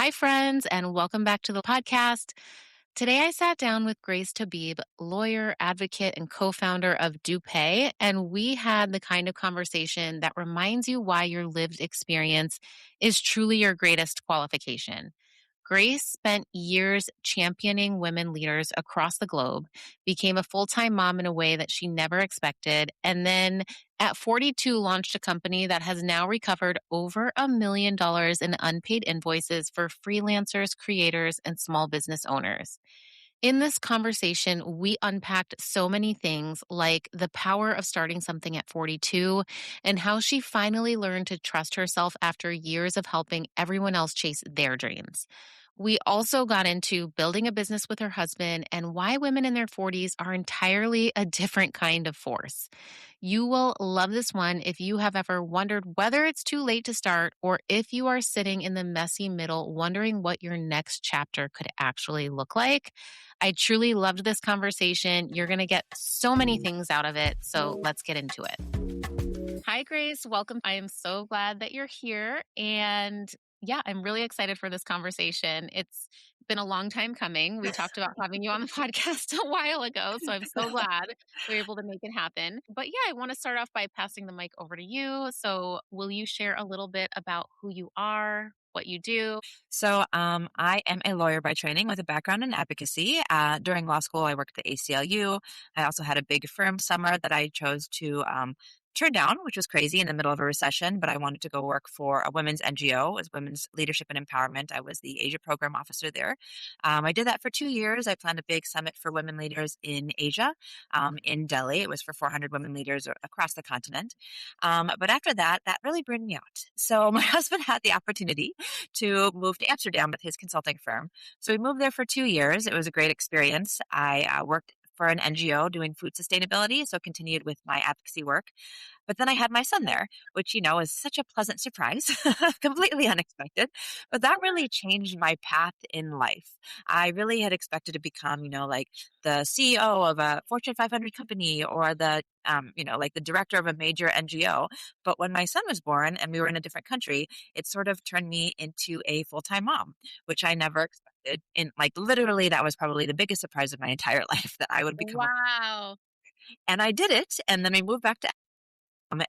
Hi, friends, and welcome back to the podcast. Today, I sat down with Grace Tabib, lawyer, advocate, and co founder of DuPay, and we had the kind of conversation that reminds you why your lived experience is truly your greatest qualification. Grace spent years championing women leaders across the globe, became a full time mom in a way that she never expected, and then at 42 launched a company that has now recovered over $1 million in unpaid invoices for freelancers, creators, and small business owners. In this conversation, we unpacked so many things like the power of starting something at 42 and how she finally learned to trust herself after years of helping everyone else chase their dreams. We also got into building a business with her husband and why women in their 40s are entirely a different kind of force. You will love this one if you have ever wondered whether it's too late to start or if you are sitting in the messy middle wondering what your next chapter could actually look like. I truly loved this conversation. You're going to get so many things out of it. So let's get into it. Hi, Grace. Welcome. I am so glad that you're here. And yeah, I'm really excited for this conversation. It's been a long time coming. We talked about having you on the podcast a while ago. So I'm so glad we were able to make it happen. But yeah, I want to start off by passing the mic over to you. So will you share a little bit about who you are, what you do? I am a lawyer by training with a background in advocacy. During law school, I worked at the ACLU. I also had a big firm summer that I chose to turn down, which was crazy in the middle of a recession, but I wanted to go work for a women's NGO as Women's Leadership and Empowerment. I was the Asia program officer there. I did that for 2 years. I planned a big summit for women leaders in Asia, in Delhi. It was for 400 women leaders across the continent. But after that, that really burned me out. So my husband had the opportunity to move to Amsterdam with his consulting firm. So we moved there for 2 years. It was a great experience. I worked for an NGO doing food sustainability, so continued with my advocacy work. But then I had my son there, which, is such a pleasant surprise, completely unexpected. But that really changed my path in life. I really had expected to become, like the CEO of a Fortune 500 company or like the director of a major NGO. But when my son was born and we were in a different country, it sort of turned me into a full-time mom, which I never expected. And like literally, that was probably the biggest surprise of my entire life that I would become Wow. and I did it. And then I moved back to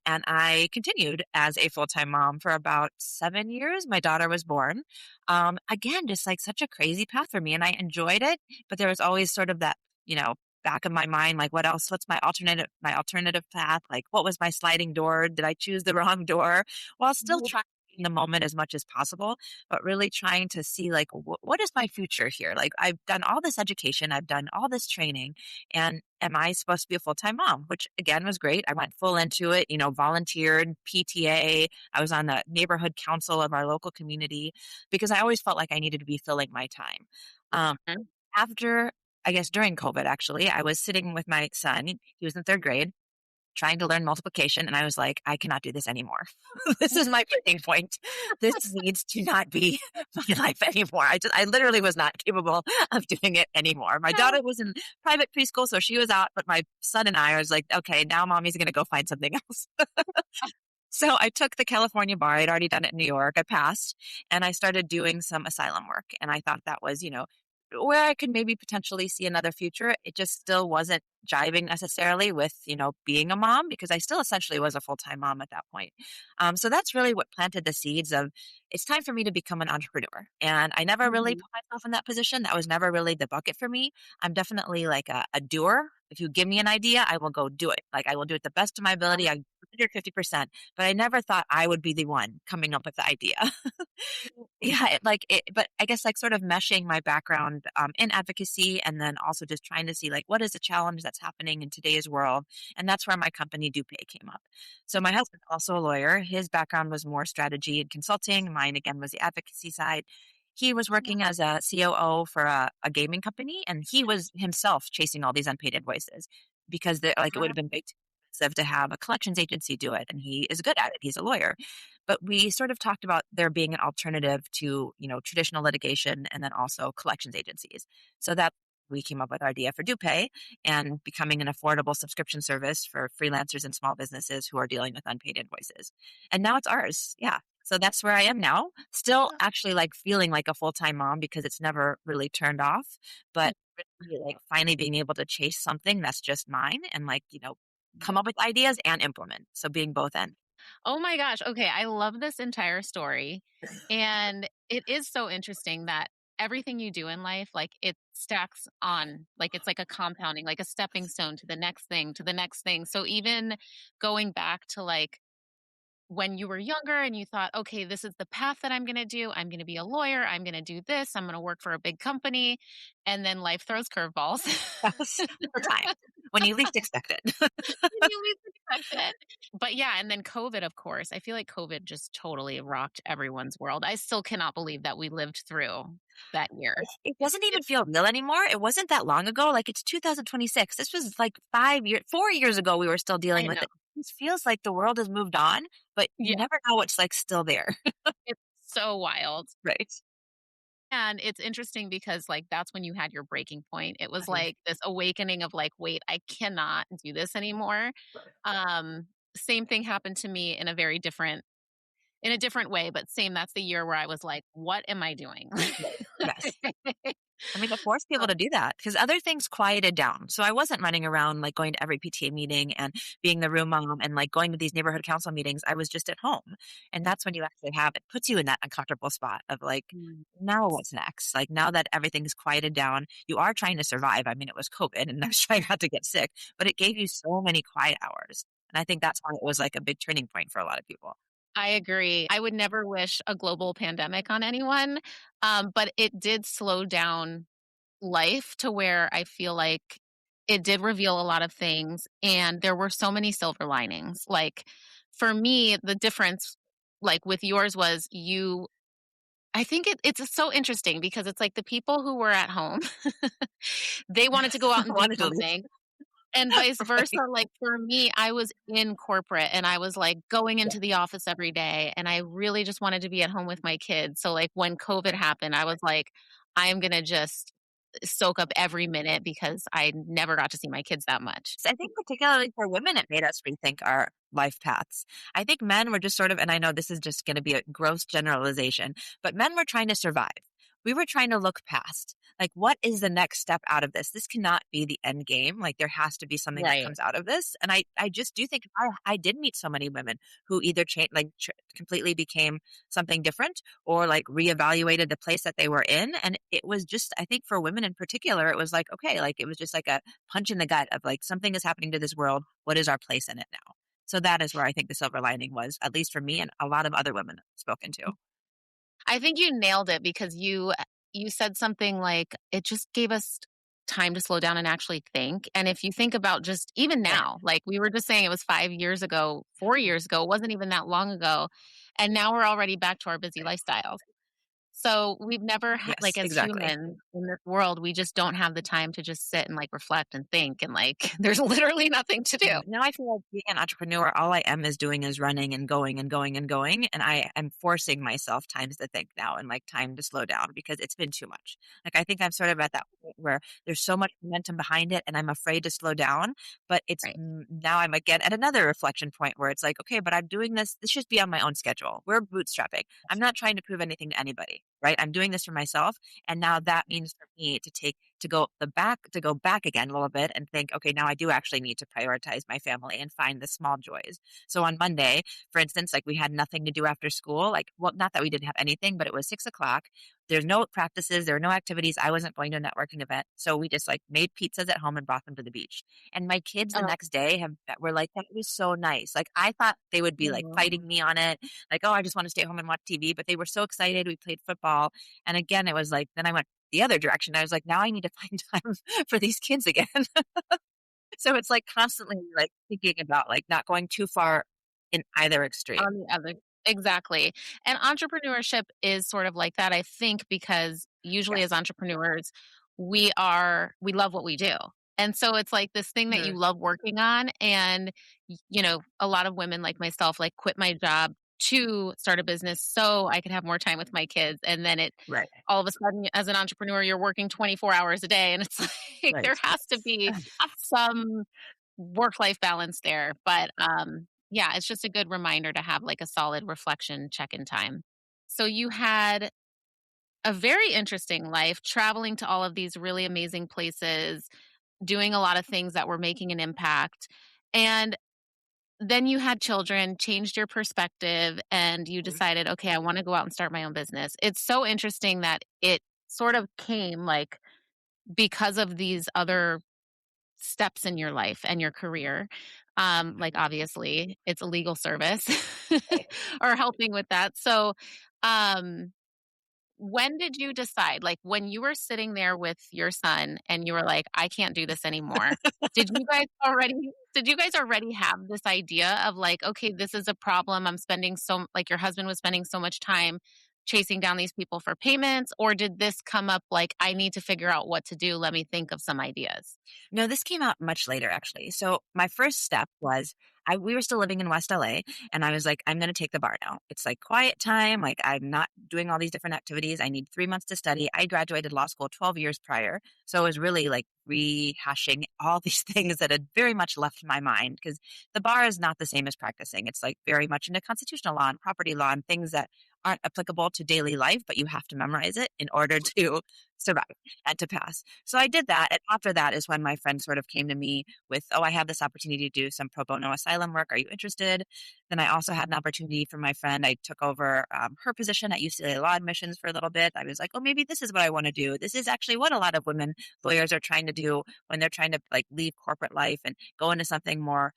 and I continued as a full-time mom for about 7 years. My daughter was born. Again, just like such a crazy path for me. And I enjoyed it, but there was always sort of that, back of my mind, like what else? What's my alternative path? Like what was my sliding door? Did I choose the wrong door? While still trying in the moment as much as possible, but really trying to see like what is my future here? Like I've done all this education, I've done all this training, and am I supposed to be a full-time mom? Which again was great. I went full into it, volunteered, PTA. I was on the neighborhood council of our local community because I always felt like I needed to be filling my time. After, I guess during COVID, actually, I was sitting with my son. He was in third grade trying to learn multiplication. And I was like, I cannot do this anymore. This is my breaking point. This needs to not be my life anymore. I literally was not capable of doing it anymore. My daughter was in private preschool, so she was out, but my son and I was like, okay, now mommy's going to go find something else. So I took the California bar. I'd already done it in New York. I passed and I started doing some asylum work. And I thought that was, where I could maybe potentially see another future. It just still wasn't jiving necessarily with, being a mom because I still essentially was a full-time mom at that point. So that's really what planted the seeds of it's time for me to become an entrepreneur. And I never really put myself in that position. That was never really the bucket for me. I'm definitely like a doer. If you give me an idea, I will go do it. Like I will do it the best of my ability. I 150%, but I never thought I would be the one coming up with the idea. Yeah, but I guess like sort of meshing my background in advocacy and then also just trying to see like what is the challenge that's happening in today's world. And that's where my company DuPay came up. So my husband's also a lawyer. His background was more strategy and consulting. Mine again was the advocacy side. He was working as a COO for a gaming company, and he was himself chasing all these unpaid invoices because like it would have been big too expensive to have a collections agency do it, and he is good at it. He's a lawyer. But we sort of talked about there being an alternative to, traditional litigation and then also collections agencies. So that we came up with our idea for DuPay and becoming an affordable subscription service for freelancers and small businesses who are dealing with unpaid invoices. And now it's ours. Yeah. So that's where I am now. Still Yeah. actually like feeling like a full-time mom because it's never really turned off, but really like finally being able to chase something that's just mine and like, come up with ideas and implement. So being both ends. Oh my gosh. Okay. I love this entire story. And it is so interesting that everything you do in life, like it stacks on, like it's like a compounding, like a stepping stone to the next thing, to the next thing. So even going back to like when you were younger and you thought, okay, this is the path that I'm going to do. I'm going to be a lawyer. I'm going to do this. I'm going to work for a big company. And then life throws curveballs. Yes, all the time when you least expect it. You least expect it. But yeah, and then COVID, of course. I feel like COVID just totally rocked everyone's world. I still cannot believe that we lived through that year. It doesn't It even feel real anymore. It wasn't that long ago. Like it's 2026. This was like 5 years, 4 years ago. We were still dealing I with know. it. It just feels like the world has moved on, but you Yeah, never know what's like still there. it's so wild. Right. And it's interesting because, like, that's when you had your breaking point. It was Mhm. like this awakening of like, "Wait, I cannot do this anymore." Um, Same thing happened to me in a different way, but same, that's the year where I was like, "What am I doing?" Right. Yes. I mean, to force Uh, people to do that because other things quieted down. So I wasn't running around like going to every PTA meeting and being the room mom and like going to these neighborhood council meetings. I was just at home. And that's when you actually have it puts you in that uncomfortable spot of like, Mm. now what's next? Like now that everything's quieted down, you are trying to survive. I mean, it was COVID and I was trying not to get sick, but it gave you so many quiet hours. And I think that's why it was like a big turning point for a lot of people. I agree. I would never wish a global pandemic on anyone, but it did slow down life to where I feel like it did reveal a lot of things, and there were so many silver linings. Like, for me, the difference, like, with yours was you I think it's so interesting because it's like the people who were at home, they wanted to go out I and do wanted to leave. something. And vice versa, Right. like, for me, I was in corporate and I was, like, going Yeah. into the office every day, and I really just wanted to be at home with my kids. So, like, when COVID happened, I was like, "I am gonna just soak up every minute," because I never got to see my kids that much. So I think particularly for women, it made us rethink our life paths. I think men were just sort of, and I know this is just going to be a gross generalization, but men were trying to survive. We were trying to look past, like, what is the next step out of this? This cannot be the end game. Like, there has to be something that Right. comes out of this. And I just do think I did meet so many women who either changed, like, completely became something different or like reevaluated the place that they were in. And it was just, I think for women in particular, it was like, okay, like, it was just like a punch in the gut of like something is happening to this world. What is our place in it now? So that is where I think the silver lining was, at least for me and a lot of other women I've spoken to. I think you nailed it because you said something like, "It just gave us time to slow down and actually think." And if you think about just even Right. now, like, we were just saying it was 5 years ago, 4 years ago, it wasn't even that long ago, and now we're already back to our busy lifestyles. So, we've never like, Yes, as exactly. humans in this world, we just don't have the time to just sit and, like, reflect and think, and, like, there's literally nothing to do. Now I feel like being an entrepreneur, all I am is doing is running and going and going and going. And I am forcing myself times to think now and like time to slow down because it's been too much. Like I think I'm sort of at that point where there's so much momentum behind it and I'm afraid to slow down. But it's Right. now I'm again at another reflection point where it's like, okay, but I'm doing this. This should be on my own schedule. We're bootstrapping. I'm not trying to prove anything to anybody, right? I'm doing this for myself. And now that means for me to take to go back again a little bit and think, okay, now I do actually need to prioritize my family and find the small joys. So on Monday, for instance, like we had nothing to do after school. Like, well, not that we didn't have anything, but it was 6 o'clock. There's no practices, there were no activities. I wasn't going to a networking event. So we just like made pizzas at home and brought them to the beach. And my kids the Oh, next day were like, that was so nice. Like I thought they would be like no. fighting me on it. Like, oh, I just want to stay home and watch TV. But they were so excited. We played football. And again, it was like, then I went the other direction. I was like, now I need to find time for these kids again. So it's like constantly like thinking about like not going too far in either extreme. On the other exactly. And entrepreneurship is sort of like that, I think, because usually as Yes. entrepreneurs, we love what we do. And so it's like this thing that you Mhm. love working on and a lot of women like myself like quit my job to start a business so I could have more time with my kids. And then it Right. all of a sudden as an entrepreneur, you're working 24 hours a day and it's like Right. there has to be some work life balance there. But Yeah, it's just a good reminder to have like a solid reflection check-in time. So you had a very interesting life traveling to all of these really amazing places, doing a lot of things that were making an impact. And then you had children, changed your perspective, and you Mhm. decided, okay, I want to go out and start my own business. It's so interesting that it sort of came like because of these other steps in your life and your career. Like obviously it's a legal service or helping with that. So, um, when did you decide, like, when you were sitting there with your son and you were like, "I can't do this anymore." Did you guys already have this idea of like, "Okay, this is a problem. I'm spending so," like, your husband was spending so much time chasing down these people for payments, or did this come up like, "I need to figure out what to do. Let me think of some ideas?" No, this came out much later actually. So my first step was we were still living in West LA and I was like, I'm gonna take the bar now. It's like quiet time, like I'm not doing all these different activities. I need 3 months to study. I graduated law school 12 years prior. So it was really like rehashing all these things that had very much left my mind because the bar is not the same as practicing. It's like very much into constitutional law and property law and things that aren't applicable to daily life, but you have to memorize it in order to survive and to pass. So I did that. And after that is when my friend sort of came to me with, oh, I have this opportunity to do some pro bono asylum work. Are you interested? Then I also had an opportunity from my friend. I took over her position at UCLA Law Admissions for a little bit. I was like, oh, maybe this is what I want to do. This is actually what a lot of women lawyers are trying to do when they're trying to like leave corporate life and go into something more,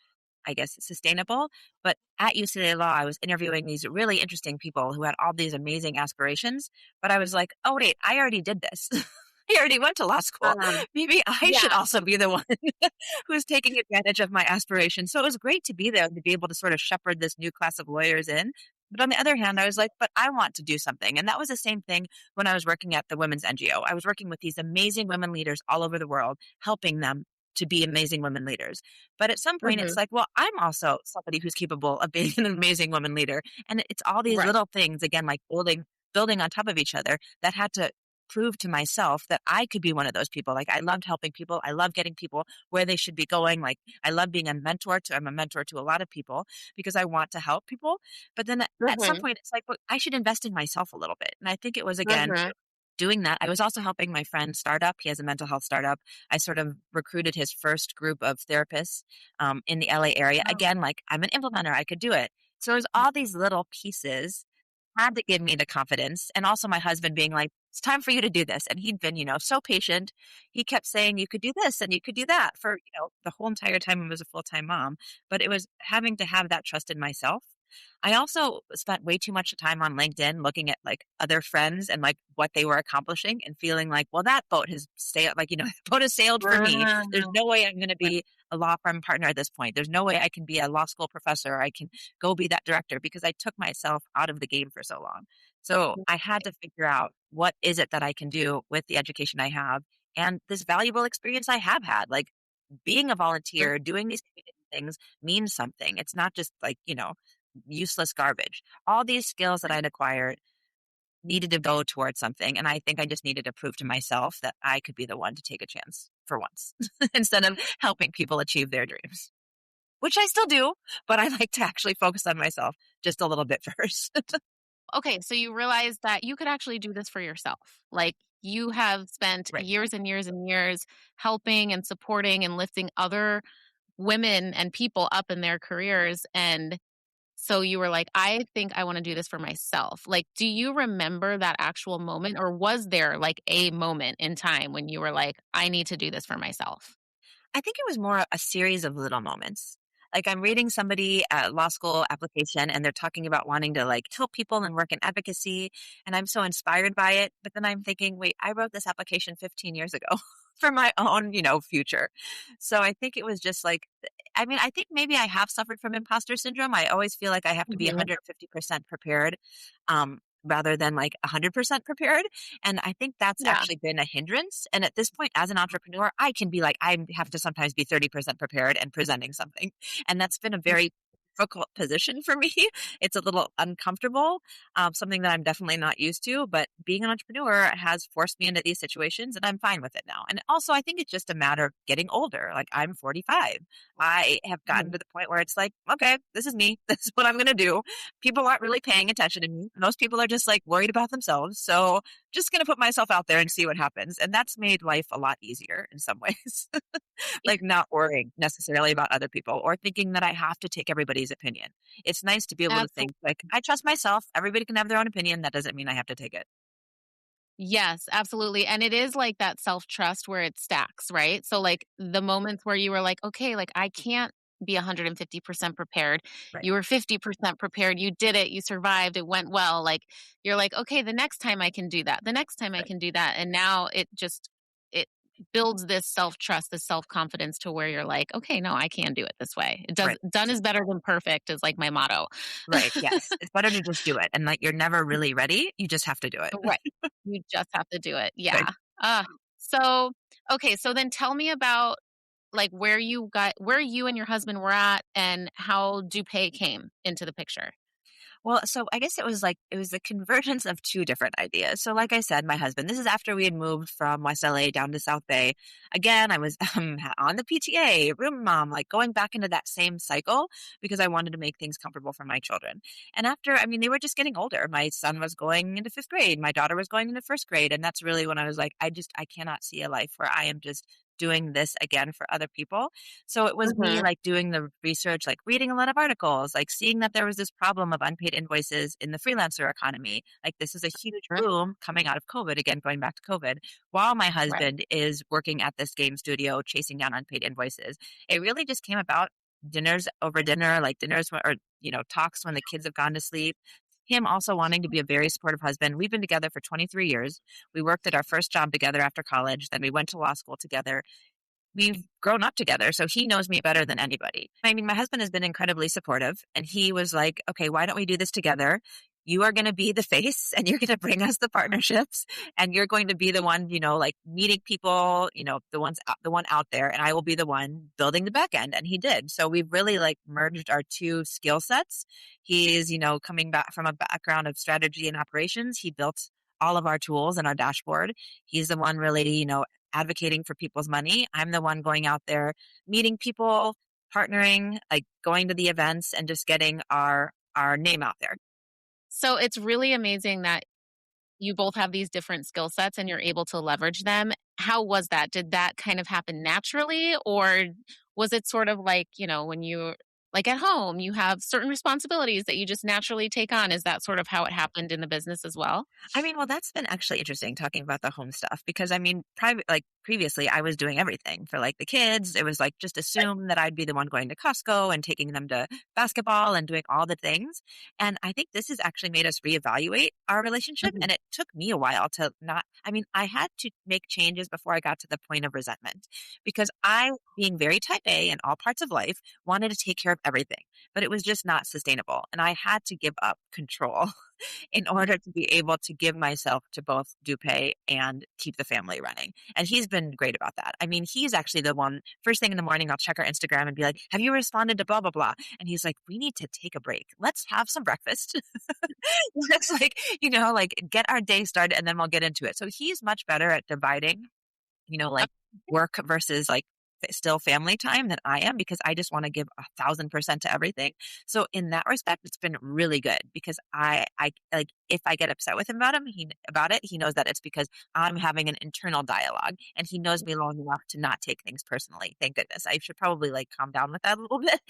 I guess, sustainable. But at UCLA Law, I was interviewing these really interesting people who had all these amazing aspirations. But I was like, oh, wait, I already did this. I already went to law school. Um, Maybe I should yeah. also be the one who's taking advantage of my aspirations. So it was great to be there and to be able to sort of shepherd this new class of lawyers in. But on the other hand, I was like, but I want to do something. And that was the same thing when I was working at the women's NGO. I was working with these amazing women leaders all over the world, helping them to be amazing women leaders. But at some point, it's Mhm. like, well, I'm also somebody who's capable of being an amazing woman leader. And it's all these Right. little things, again, like building on top of each other that had to prove to myself that I could be one of those people. Like I loved helping people. I love getting people where they should be going. Like I love being a mentor to, I'm a mentor to a lot of people because I want to help people. But then at some Mhm. point it's like, well, I should invest in myself a little bit. And I think it was again Mhm. doing that. I was also helping my friend start up. He has a mental health startup. I sort of recruited his first group of therapists in the LA area. Oh. Again, like I'm an implementer, I could do it. So there's all these little pieces had to give me the confidence. And also my husband being like, it's time for you to do this. And he'd been, so patient. He kept saying, you could do this and you could do that for, the whole entire time I was a full time mom. But it was having to have that trust in myself. I also spent way too much time on LinkedIn looking at like other friends and like what they were accomplishing and feeling like, well, that boat has sailed, like, the boat has sailed for me. There's Wow. no way I'm going to be a law firm partner at this point. There's no way I can be a law school professor. Or I can go be that director because I took myself out of the game for so long. So I had to figure out what is it that I can do with the education I have and this valuable experience I have had. Like being a volunteer, doing these community things means something. It's not just like, useless garbage. All these skills that I'd acquired needed to go towards something. And I think I just needed to prove to myself that I could be the one to take a chance for once instead of helping people achieve their dreams, which I still do, but I like to actually focus on myself just a little bit first. Okay, so you realize that you could actually do this for yourself. Like you have spent Right. years and years and years helping and supporting and lifting other women and people up in their careers. And so you were like, I think I want to do this for myself. Like, do you remember that actual moment, or was there like a moment in time when you were like, I need to do this for myself? I think it was more a series of little moments. Like I'm reading somebody at law school application and they're talking about wanting to like help people and work in advocacy. And I'm so inspired by it. But then I'm thinking, wait, I wrote this application 15 years ago for my own, future. So I think it was just like, I mean, I think maybe I have suffered from imposter syndrome. I always feel like I have to be Mhm. 150% prepared. Rather than like 100% prepared. And I think that's Yeah. actually been a hindrance. And at this point, as an entrepreneur, I can be like, I have to sometimes be 30% prepared and presenting something. And that's been a very difficult position for me. It's a little uncomfortable, something that I'm definitely not used to. But being an entrepreneur has forced me into these situations, and I'm fine with it now. And also, I think it's just a matter of getting older. Like I'm 45. I have gotten Mhm. to the point where it's like, okay, this is me. This is what I'm going to do. People aren't really paying attention to me. Most people are just like worried about themselves. So just going to put myself out there and see what happens. And that's made life a lot easier in some ways. Like not worrying necessarily about other people or thinking that I have to take everybody's opinion. It's nice to be able to Absolutely. think like, I trust myself. Everybody can have their own opinion. That doesn't mean I have to take it. Yes, absolutely. And it is like that self-trust where it stacks, right? So like the moments where you were like, okay, like I can't be 150% prepared. Right. You were 50% prepared. You did it. You survived. It went well. Like you're like, okay, the next time I can do that. The next time I Right. can do that. And now it builds this self-trust, this self-confidence to where you're like, okay, no, I can do it this way. It does Right. done is better than perfect is like my motto. Right. Yes. It's better to just do it. And like, you're never really ready. You just have to do it. Right. You just have to do it. Right. Yeah. So okay, so then tell me about like where you and your husband were at and how DuPay came into the picture. Well, so I guess it was the convergence of two different ideas. So, like I said, my husband, this is after we had moved from West LA down to South Bay. Again, I was on the PTA, room mom, like going back into that same cycle because I wanted to make things comfortable for my children. And after, I mean, they were just getting older. My son was going into fifth grade, my daughter was going into first grade. And that's really when I was like, I cannot see a life where I am just doing this again for other people. So it was me Mhm. like doing the research, like reading a lot of articles, like seeing that there was this problem of unpaid invoices in the freelancer economy. Like this is a huge Right. boom coming out of COVID, again, going back to COVID, while my Right. husband is working at this game studio chasing down unpaid invoices. It really just came about dinners over dinner, like or, talks when the kids have gone to sleep. Him also wanting to be a very supportive husband. We've been together for 23 years. We worked at our first job together after college. Then we went to law school together. We've grown up together, so he knows me better than anybody. I mean, my husband has been incredibly supportive, and he was like, "Okay, why don't we do this together? You are going to be the face, and you're going to bring us the partnerships, and you're going to be the one, like meeting people, the one out there, and I will be the one building the back end." And he did. So we've really like merged our two skill sets. He's, coming back from a background of strategy and operations. He built all of our tools and our dashboard. He's the one really, advocating for people's money. I'm the one going out there, meeting people, partnering, like going to the events and just getting our name out there. So it's really amazing that you both have these different skill sets and you're able to leverage them. How was that? Did that kind of happen naturally or was it sort of like, when you like at home, you have certain responsibilities that you just naturally take on? Is that sort of how it happened in the business as well? I mean, well, that's been actually interesting talking about the home stuff because I mean, previously I was doing everything for like the kids. It was like just assume that I'd be the one going to Costco and taking them to basketball and doing all the things. And I think this has actually made us reevaluate our relationship. Mhm. And it took me a while to not, I mean, I had to make changes before I got to the point of resentment because I, being very type A in all parts of life, wanted to take care of everything, but it was just not sustainable. And I had to give up control in order to be able to give myself to both DuPay and keep the family running. And he's been great about that. I mean, he's actually the one, first thing in the morning, I'll check our Instagram and be like, have you responded to blah, blah, blah? And he's like, we need to take a break. Let's have some breakfast. Let's like get our day started and then we'll get into it. So he's much better at dividing like work versus like still family time than I am because I just want to give 1,000% to everything. So in that respect, it's been really good because I like if I get upset with him about it, he knows that it's because I'm having an internal dialogue and he knows me long enough to not take things personally. Thank goodness. I should probably like calm down with that a little bit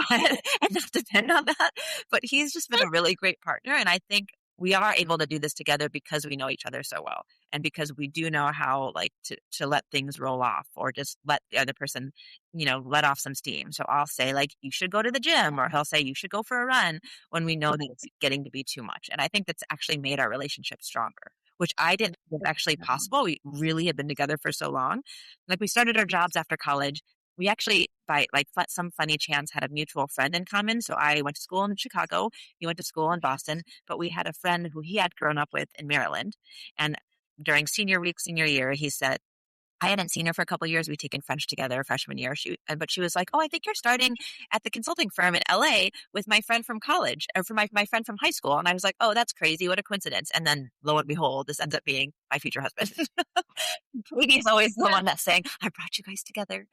and not depend on that. But he's just been a really great partner. And I think we are able to do this together because we know each other so well and because we do know how like to let things roll off or just let the other person let off some steam. So I'll say like you should go to the gym or he'll say you should go for a run when we know that it's getting to be too much. And I think that's actually made our relationship stronger, which I didn't think was actually possible. We really have been together for so long. Like we started our jobs after college. We actually, by like some funny chance, had a mutual friend in common. So I went to school in Chicago. He went to school in Boston, but we had a friend who he had grown up with in Maryland. And during senior week, senior year, he said, I hadn't seen her for a couple of years. We'd taken French together freshman year. But she was like, "Oh, I think you're starting at the consulting firm in LA with my friend from college, or for my friend from high school." And I was like, "Oh, that's crazy. What a coincidence." And then lo and behold, this ends up being my future husband. Katie is always the one that's saying, "I brought you guys together."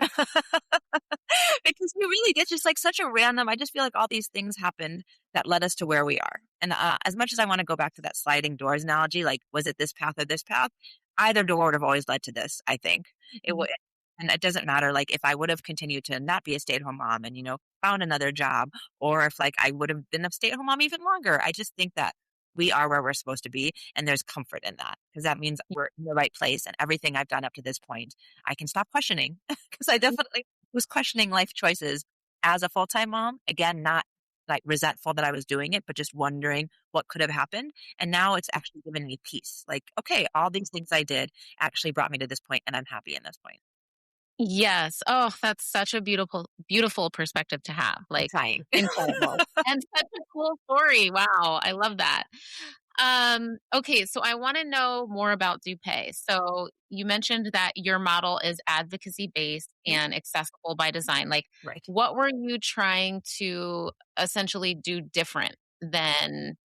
Because we really did just like such a random, I just feel like all these things happened that led us to where we are. And as much as I want to go back to that sliding doors analogy, like, was it this path or this path? Either door would have always led to this, I think. It would. And it doesn't matter, like, if I would have continued to not be a stay at home mom and, found another job, or if, like, I would have been a stay at home mom even longer. I just think that we are where we're supposed to be. And there's comfort in that because that means we're in the right place. And everything I've done up to this point, I can stop questioning because I definitely was questioning life choices as a full time mom. Again, not like resentful that I was doing it, but just wondering what could have happened. And now it's actually given me peace. Like, okay, all these things I did actually brought me to this point, and I'm happy in this point. Yes. Oh, that's such a beautiful, beautiful perspective to have. I'm Like, trying. incredible. And such a cool story. Wow. I love that. Okay, so I want to know more about DuPay. So you mentioned that your model is advocacy based Mhm. and accessible by design. Like, Right. what were you trying to essentially do different than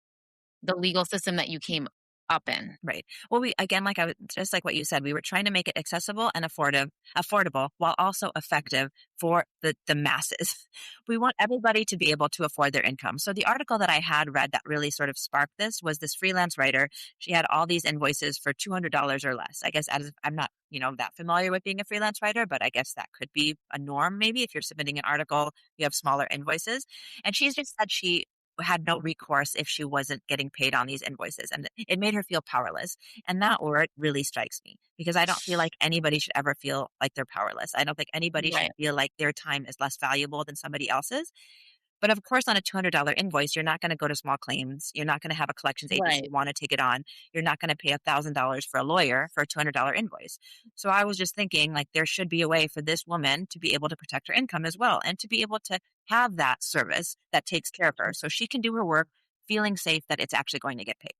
the legal system that you came up in? Right. Well, we again, like I was just like what you said, we were trying to make it accessible and affordable while also effective for the masses. We want everybody to be able to afford their income. So the article that I had read that really sort of sparked this was this freelance writer. She had all these invoices for $200 or less. I guess as I'm not, that familiar with being a freelance writer, but I guess that could be a norm maybe if you're submitting an article, you have smaller invoices. And she's just said she had no recourse if she wasn't getting paid on these invoices. And it made her feel powerless. And that word really strikes me because I don't feel like anybody should ever feel like they're powerless. I don't think anybody should Right. feel like their time is less valuable than somebody else's. But of course, on a $200 invoice, you're not going to go to small claims. You're not going to have a collections agency Right. want to take it on. You're not going to pay $1,000 for a lawyer for a $200 invoice. So I was just thinking, like, there should be a way for this woman to be able to protect her income as well and to be able to have that service that takes care of her so she can do her work feeling safe that it's actually going to get paid.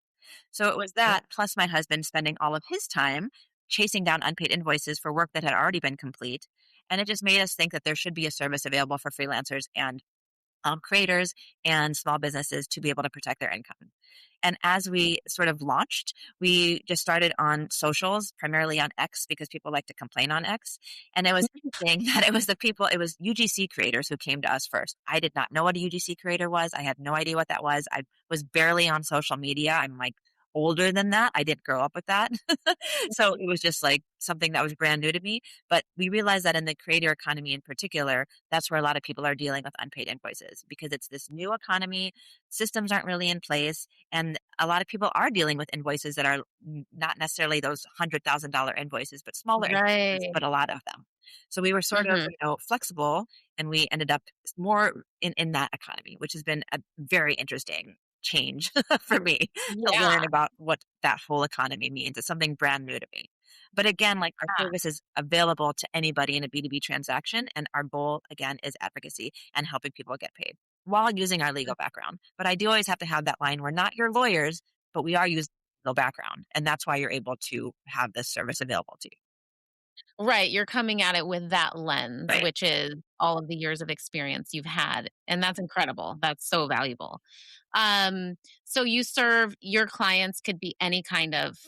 So it was that plus my husband spending all of his time chasing down unpaid invoices for work that had already been complete. And it just made us think that there should be a service available for freelancers and creators and small businesses to be able to protect their income. And as we sort of launched, we just started on socials, primarily on X because people like to complain on X. And it was interesting that it was UGC creators who came to us first. I did not know what a UGC creator was. I had no idea what that was. I was barely on social media. I'm like older than that. I didn't grow up with that. So it was just like something that was brand new to me. But we realized that in the creator economy in particular, that's where a lot of people are dealing with unpaid invoices because it's this new economy. Systems aren't really in place. And a lot of people are dealing with invoices that are not necessarily those $100,000 invoices, but smaller invoices, Right. but a lot of them. So we were sort of, Hmm. flexible and we ended up more in that economy, which has been a very interesting change for me to Yeah. learn about what that whole economy means. It's something brand new to me. But again, like our service is available to anybody in a B2B transaction. And our goal, again, is advocacy and helping people get paid while using our legal background. But I do always have to have that line. We're not your lawyers, but we are using legal background. And that's why you're able to have this service available to you. Right, you're coming at it with that lens, Right. which is all of the years of experience you've had, and that's incredible. That's so valuable. Um, so you serve your clients could be any kind of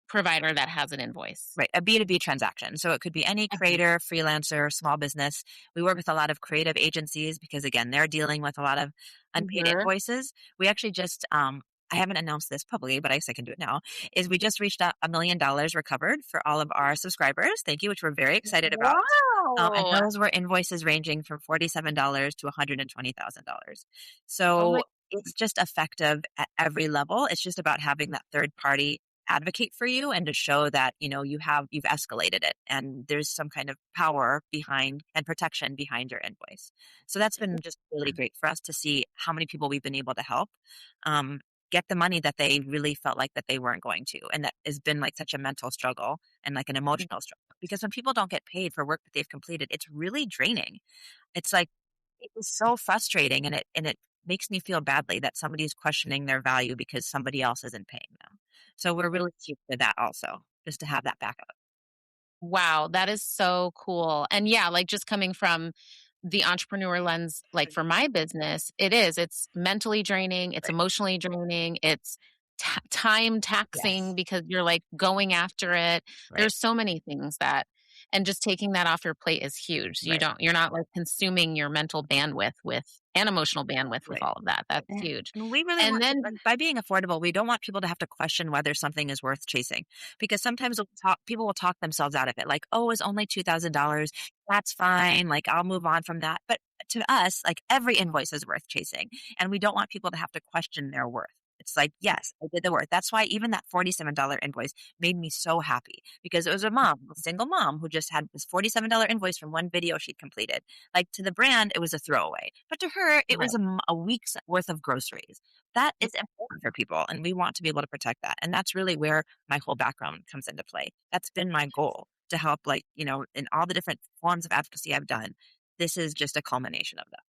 provider that has an invoice. Right, a B2B transaction. So it could be any Okay. creator, freelancer, small business. We work with a lot of creative agencies because, again, they're dealing with a lot of unpaid Mhm. invoices. We actually just, I haven't announced this publicly, but I guess I can do it now, is we just reached out $1 million recovered for all of our subscribers. Thank you, which we're very excited about. And Wow! those were invoices ranging from $47 to $120,000. Oh my So it's just effective at every level. It's just about having that third party advocate for you and to show that you've escalated it and there's some kind of power behind and protection behind your invoice. So that's been just really great for us to see how many people we've been able to help um, get the money that they really felt like that they weren't going to, and that has been like such a mental struggle and like an emotional struggle because when people don't get paid for work that they've completed, it's really draining. It's like it is so frustrating and it makes me feel badly that somebody's questioning their value because somebody else isn't paying them. So we're really keen to that also, just to have that backup. Wow, that is so cool. And yeah, like just coming from the entrepreneur lens, like for my business, it's mentally draining, it's Right. emotionally draining, it's time taxing Yes. because you're like going after it. Right. There's so many things that, and just taking that off your plate is huge. Right. You're not like consuming your mental bandwidth with and emotional bandwidth with Right. all of that. That's And huge. and we really And want then, like, by being affordable, we don't want people to have to question whether something is worth chasing, because sometimes people will talk themselves out of it, like, "Oh, it's only $2,000. That's fine. Like, I'll move on from that." But to us, like, every invoice is worth chasing, and we don't want people to have to question their worth. It's like, "Yes, I did the work." That's why even that $47 invoice made me so happy, because it was a single mom who just had this $47 invoice from one video she'd completed. Like, to the brand, it was a throwaway, but to her, it right. was a week's worth of groceries. That is important for people, and we want to be able to protect that, and that's really where my whole background comes into play. That's been my goal, to help, like, in all the different forms of advocacy I've done, this is just a culmination of that.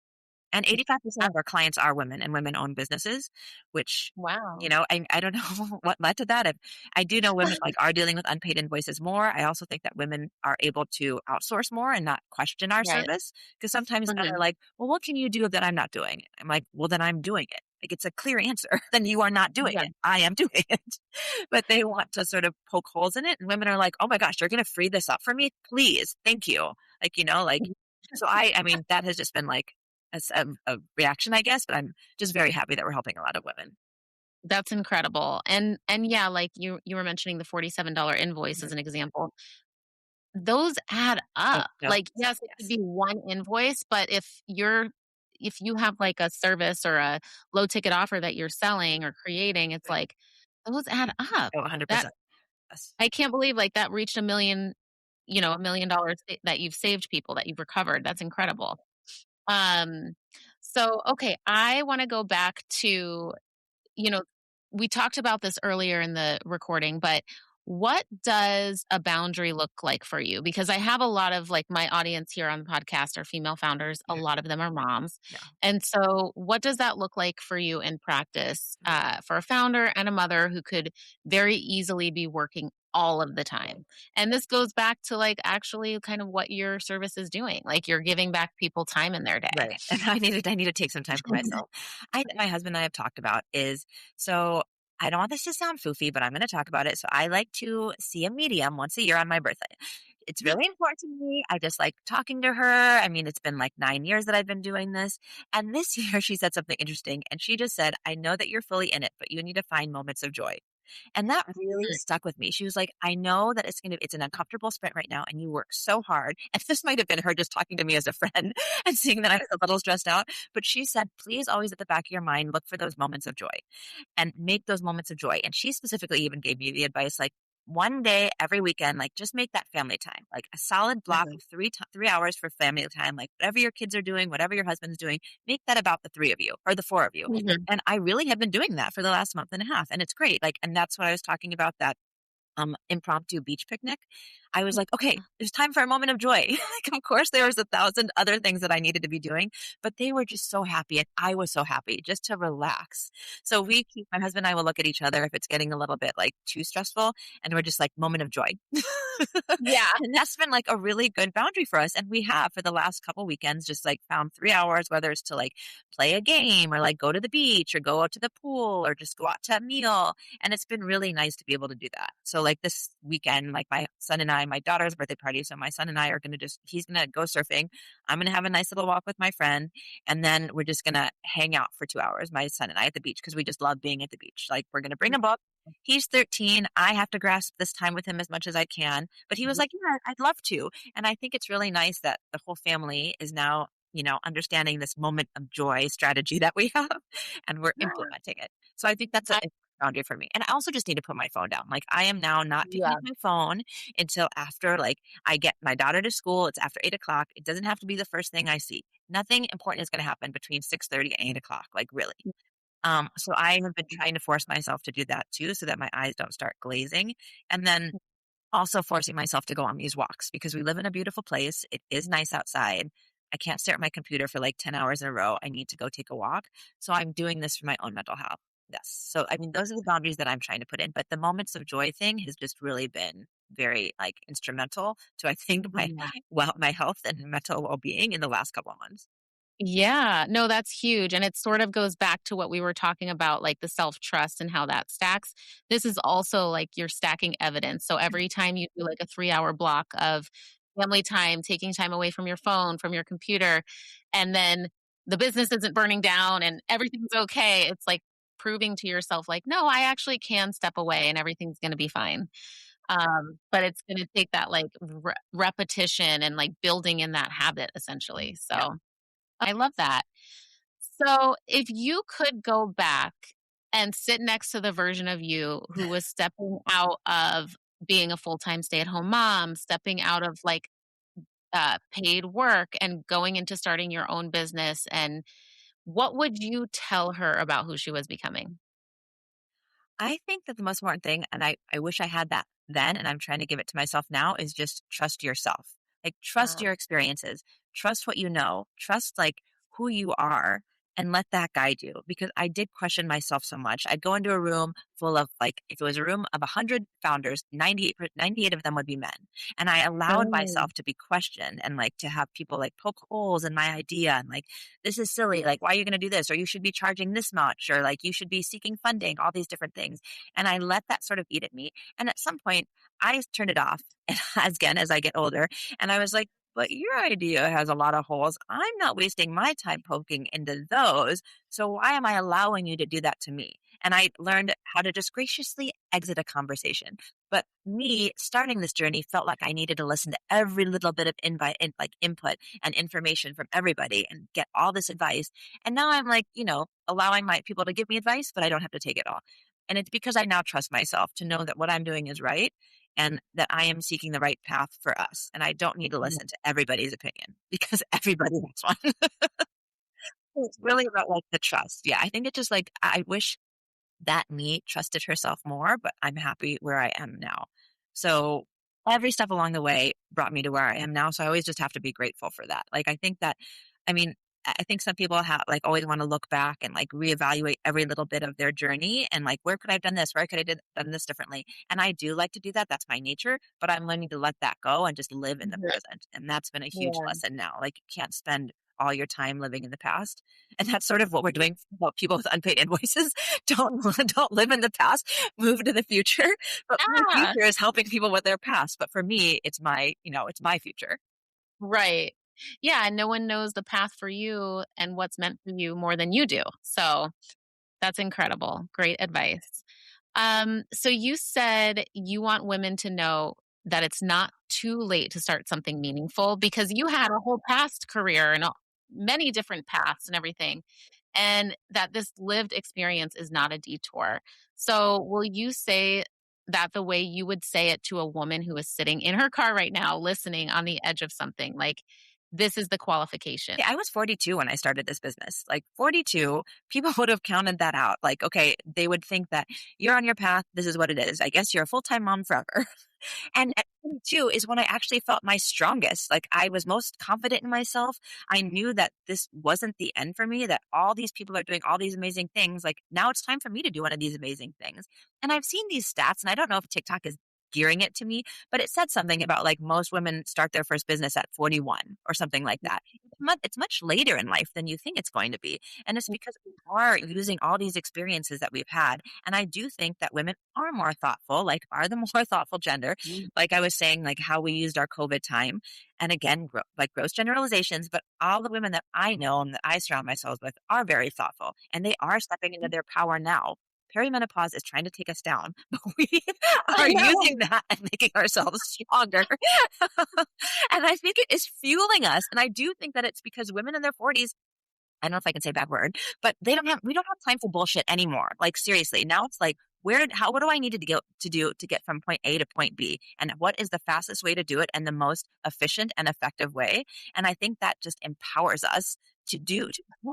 And 85% of our clients are women and women-owned businesses, which, Wow. I don't know what led to that. I do know women, like, are dealing with unpaid invoices more. I also think that women are able to outsource more and not question our Right. service, because sometimes men are Mhm. like, "Well, what can you do that I'm not doing?" I'm like, "Well, then I'm doing it." Like, it's a clear answer. Then you are not doing Yeah. it. I am doing it. But they want to sort of poke holes in it, and women are like, "Oh my gosh, you're gonna free this up for me? Please. Thank you." Like, so I mean, that has just been like a reaction, I guess, but I'm just very happy that we're helping a lot of women. That's incredible. And yeah, like you were mentioning the $47 invoice as Mhm. an example. Those add It up. does Like, suck, yes, it could yes. be one invoice, but if you have like a service or a low ticket offer that you're selling or creating, it's Right. like those add up. Oh, That 100%. Yes. I can't believe like that reached $1 million that you've saved people, that you've recovered. That's incredible. Um, so okay, I want to go back to you know, we talked about this earlier in the recording, but what does a boundary look like for you? Because I have a lot of like my audience here on the podcast are female founders. A Yeah, lot of them are moms. yeah. And so, what does that look like for you in practice for a founder and a mother who could very easily be working all of the Right. time? And this goes back to like actually kind of what your service is doing. Like you're giving back people time in their day. Right, and I need to take some time for myself. I My husband and I have talked about is, so I don't want this to sound foofy, but I'm gonna talk about it. So I like to see a medium once a year on my birthday. It's really important to me. I just like talking to her. I mean, it's been like 9 years that I've been doing this, and this year she said something interesting, and she just said, "I know that you're fully in it, but you need to find moments of joy." And that really stuck with me. She was like, "I know that it's an uncomfortable sprint right now and you work so hard." And this might have been her just talking to me as a friend and seeing that I was a little stressed out. But she said, "Please always at the back of your mind, look for those moments of joy and make those moments of joy." And she specifically even gave me the advice, like, one day every weekend, like, just make that family time, like a solid block Mhm. of 3 hours for family time, like whatever your kids are doing, whatever your husband's doing, make that about the three of you or the four of you. Mhm. And I really have been doing that for the last month and a half. And it's great. Like, and that's what I was talking about, that impromptu beach picnic. I was like, okay, there's time for a moment of joy. Like, of course, there was 1,000 other things that I needed to be doing, but they were just so happy, and I was so happy just to relax. So my husband and I will look at each other if it's getting a little bit like too stressful, and we're just like moment of joy. Yeah. And that's been like a really good boundary for us. And we have for the last couple weekends just like found 3 hours, whether it's to like play a game or like go to the beach or go out to the pool or just go out to a meal. And it's been really nice to be able to do that. So like this weekend, like my son and I, my daughter's birthday party. So my son and I are going to he's going to go surfing. I'm going to have a nice little walk with my friend. And then we're just going to hang out for 2 hours, my son and I at the beach, because we just love being at the beach. Like, we're going to bring a book. He's 13. I have to grasp this time with him as much as I can. But he was like, "Yeah, I'd love to." And I think it's really nice that the whole family is now, understanding this moment of joy strategy that we have, and we're implementing it. So I think that's a I, boundary for me. And I also just need to put my phone down. Like, I am now not picking yeah. up my phone until after, like, I get my daughter to school. It's after 8 o'clock. It doesn't have to be the first thing I see. Nothing important is going to happen between 6:30 and 8 o'clock. Like, really. So I have been trying to force myself to do that too, so that my eyes don't start glazing. And then also forcing myself to go on these walks, because we live in a beautiful place. It is nice outside. I can't stare at my computer for like 10 hours in a row. I need to go take a walk. So I'm doing this for my own mental health. Yes. So, I mean, those are the boundaries that I'm trying to put in. But the moments of joy thing has just really been very like instrumental to, I think, Yeah. my health and mental well-being in the last couple of months. Yeah. No, that's huge. And it sort of goes back to what we were talking about, like the self trust and how that stacks. This is also like you're stacking evidence. So every time you do like a 3 hour block of family time, taking time away from your phone, from your computer, and then the business isn't burning down and everything's okay, it's like proving to yourself, like, no, I actually can step away and everything's going to be fine. But it's going to take that like repetition and like building in that habit essentially. Yeah. So I love that. So, if you could go back and sit next to the version of you who was stepping out of being a full-time stay-at-home mom, stepping out of like paid work and going into starting your own business, and what would you tell her about who she was becoming? I think that the most important thing, and I wish I had that then, and I'm trying to give it to myself now, is just trust yourself. Like, trust Wow. your experiences, trust what you know, trust like who you are, and let that guide you. Because I did question myself so much. I'd go into a room full of like, if it was a room of 100 founders, 98 of them would be men. And I allowed Oh, myself to be questioned and like to have people like poke holes in my idea and like, this is silly. Like, why are you going to do this? Or you should be charging this much, or like, you should be seeking funding, all these different things. And I let that sort of eat at me. And at some point, I turned it off. And again, as I get older, and I was like, but your idea has a lot of holes. I'm not wasting my time poking into those. So why am I allowing you to do that to me? And I learned how to just graciously exit a conversation. But me starting this journey felt like I needed to listen to every little bit of like input and information from everybody and get all this advice. And now I'm like, allowing my people to give me advice, but I don't have to take it all. And it's because I now trust myself to know that what I'm doing is right and that I am seeking the right path for us. And I don't need to yeah. listen to everybody's opinion because everybody has one. It's really about like the trust. Yeah. I think it's just like, I wish that me trusted herself more, but I'm happy where I am now. So every step along the way brought me to where I am now. So I always just have to be grateful for that. Like, I think that, I mean, I think some people have like always want to look back and like reevaluate every little bit of their journey and like, where could I have done this? Where could I have done this differently? And I do like to do that. That's my nature, but I'm learning to let that go and just live in the Mhm. present. And that's been a huge Yeah. lesson now. Like, you can't spend all your time living in the past. And that's sort of what we're doing for people with unpaid invoices. Don't don't live in the past, move to the future. But my Yeah. future is helping people with their past. But for me, it's my future. Right. Yeah. And no one knows the path for you and what's meant for you more than you do. So that's incredible. Great advice. So you said you want women to know that it's not too late to start something meaningful because you had a whole past career and many different paths and everything, and that this lived experience is not a detour. So, will you say that the way you would say it to a woman who is sitting in her car right now, listening on the edge of something, like this is the qualification? Yeah, I was 42 when I started this business. Like, 42, people would have counted that out. Like, okay, they would think that you're on your path. This is what it is. I guess you're a full-time mom forever. And at 22 is when I actually felt my strongest. Like, I was most confident in myself. I knew that this wasn't the end for me, that all these people are doing all these amazing things. Like, now it's time for me to do one of these amazing things. And I've seen these stats, and I don't know if TikTok is gearing it to me, but it said something about like most women start their first business at 41 or something like that. It's much later in life than you think it's going to be. And it's because we are using all these experiences that we've had. And I do think that women are more thoughtful, like are the more thoughtful gender. Mhm. Like I was saying, like how we used our COVID time. And again, like gross generalizations, but all the women that I know and that I surround myself with are very thoughtful and they are stepping into their power now. Perimenopause is trying to take us down, but we I are know. using that and making ourselves stronger. And I think it is fueling us. And I do think that it's because women in their 40s, I don't know if I can say a bad word, but we don't have time for bullshit anymore. Like, seriously, now it's like, what do I need to get from point A to point B? And what is the fastest way to do it and the most efficient and effective way? And I think that just empowers us to be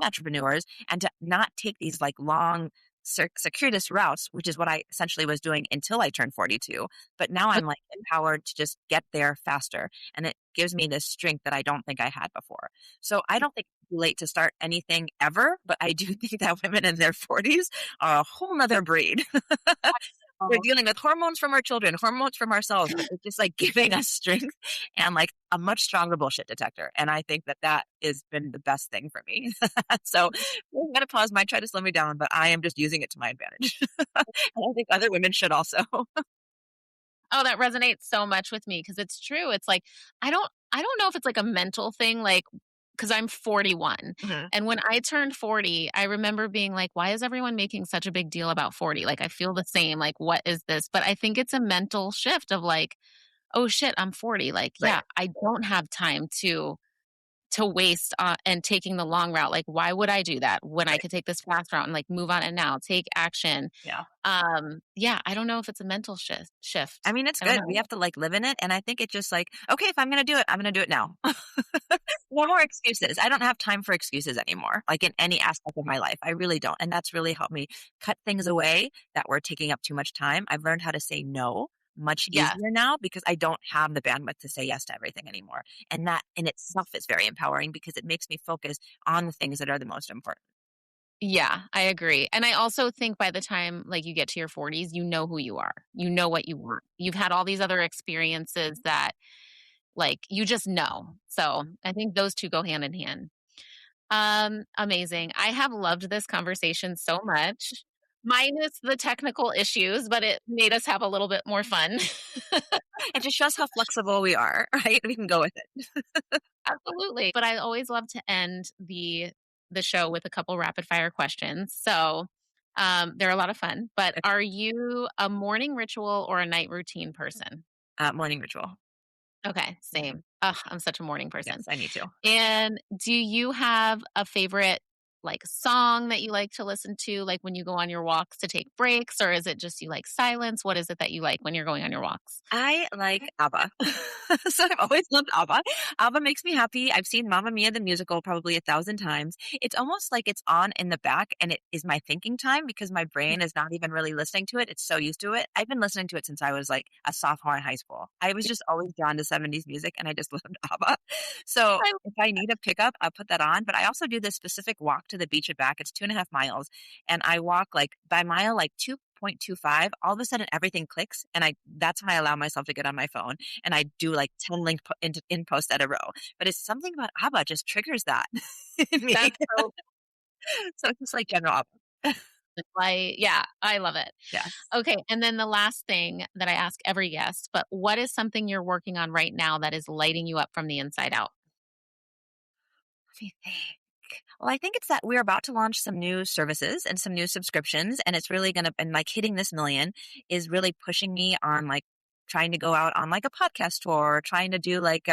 entrepreneurs and to not take these like long, circuitous routes, which is what I essentially was doing until I turned 42. But now I'm like empowered to just get there faster. And it gives me this strength that I don't think I had before. So I don't think it's too late to start anything ever, but I do think that women in their 40s are a whole nother breed. we're dealing with hormones from our children, hormones from ourselves, but it's just like giving us strength and like a much stronger bullshit detector. And I think that that has been the best thing for me. So menopause might try to slow me down, but I am just using it to my advantage. And I think other women should also. Oh, that resonates so much with me because it's true. It's like I don't know if it's like a mental thing, like because I'm 41. Mhm. And when I turned 40, I remember being like, why is everyone making such a big deal about 40? Like I feel the same. Like, what is this? But I think it's a mental shift of like, oh shit, I'm 40. Like, Right. yeah, I don't have time to waste and taking the long route. Like, why would I do that when I Right. could take this fast route and like move on and now take action? Yeah. Yeah, I don't know if it's a mental shift. I mean, it's I don't good. We know. have to like live in it. And I think it's just like, okay, if I'm going to do it, I'm going to do it now. No more excuses. I don't have time for excuses anymore, like in any aspect of my life. I really don't. And that's really helped me cut things away that were taking up too much time. I've learned how to say no much Yeah. easier now because I don't have the bandwidth to say yes to everything anymore. And that in itself is very empowering because it makes me focus on the things that are the most important. Yeah, I agree. And I also think by the time like you get to your 40s, you know who you are. You know what you want. You've had all these other experiences that like you just know. So, I think those two go hand in hand. Amazing. I have loved this conversation so much. Minus the technical issues, but it made us have a little bit more fun. It just shows how flexible we are, right? We can go with it. Absolutely. But I always love to end the show with a couple rapid fire questions. So, they're a lot of fun. But are you a morning ritual or a night routine person? Morning ritual. Okay, Mhm. same. Ugh, I'm such a morning person. Yes, I need to. And do you have a favorite like song that you like to listen to, like when you go on your walks to take breaks, or is it just you like silence? What is it that you like when you're going on your walks? I like ABBA. So I've always loved ABBA. ABBA makes me happy. I've seen Mamma Mia the musical probably 1,000 times. It's almost like it's on in the back and it is my thinking time because my brain is not even really listening to it. It's so used to it. I've been listening to it since I was like a sophomore in high school. I was just always drawn to 70s music and I just loved ABBA. So I if I need a pickup, I'll put that on. But I also do this specific walk to the beach and back. It's 2.5 miles. And I walk like by mile like 2.25, all of a sudden everything clicks. And that's when I allow myself to get on my phone and I do like 10 in posts at a row. But it's something about ABBA just triggers that in me. that's so So it's just like general ABBA. yeah, I love it. Yes. Okay, and then the last thing that I ask every guest, but what is something you're working on right now that is lighting you up from the inside out? Let me think. Well, I think it's that we're about to launch some new services and some new subscriptions, and it's really going to, and like hitting this million is really pushing me on like trying to go out on like a podcast tour, trying to do like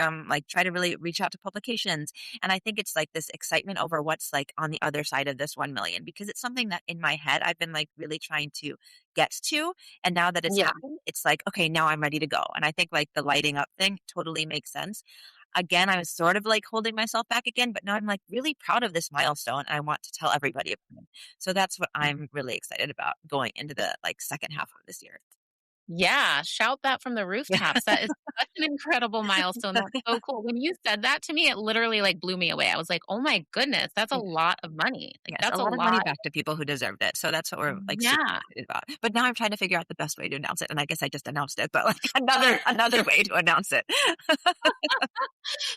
try to really reach out to publications. And I think it's like this excitement over what's like on the other side of this 1 million because it's something that in my head I've been like really trying to get to. And now that it's Yeah. happened, it's like, okay, now I'm ready to go. And I think like the lighting up thing totally makes sense. Again, I was sort of like holding myself back again, but now I'm like really proud of this milestone. I want to tell everybody about it. So that's what I'm really excited about going into the like second half of this year. Yeah, shout that from the Yeah. rooftops. That is such an incredible milestone. That's so cool. When you said that to me, it literally like blew me away. I was like, "Oh my goodness, that's a lot of money." Like Yes, a that's a lot of money lot. back to people who deserved it. So that's what we're like super Yeah. excited about. But now I'm trying to figure out the best way to announce it. And I guess I just announced it, but like another way to announce it.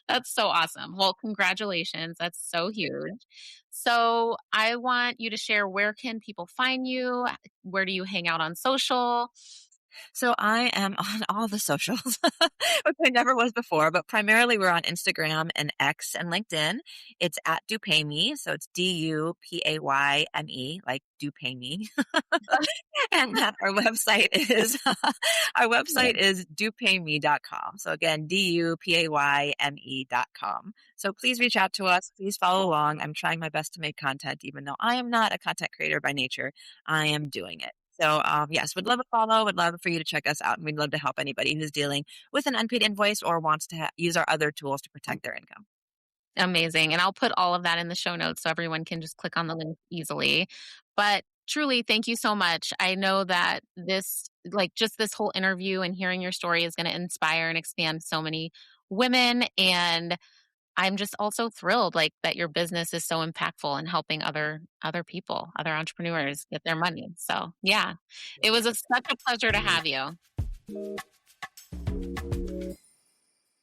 That's so awesome. Well, congratulations. That's so huge. So, I want you to share where can people find you? Where do you hang out on social? So I am on all the socials, which I never was before, but primarily we're on Instagram and X and LinkedIn. It's at DuPay Me. So it's DuPayme, like DuPay Me. And that our website is dupayme.com. So again, DuPayme.com. So please reach out to us. Please follow along. I'm trying my best to make content, even though I am not a content creator by nature. I am doing it. So yes, would love a follow. Would love for you to check us out, and we'd love to help anybody who's dealing with an unpaid invoice or wants to use our other tools to protect their income. Amazing. And I'll put all of that in the show notes so everyone can just click on the link easily. But truly, thank you so much. I know that like just this whole interview and hearing your story is going to inspire and expand so many women. And I'm just also thrilled, like, that your business is so impactful in helping other people, other entrepreneurs get their money. So, yeah, it was such a pleasure to have you.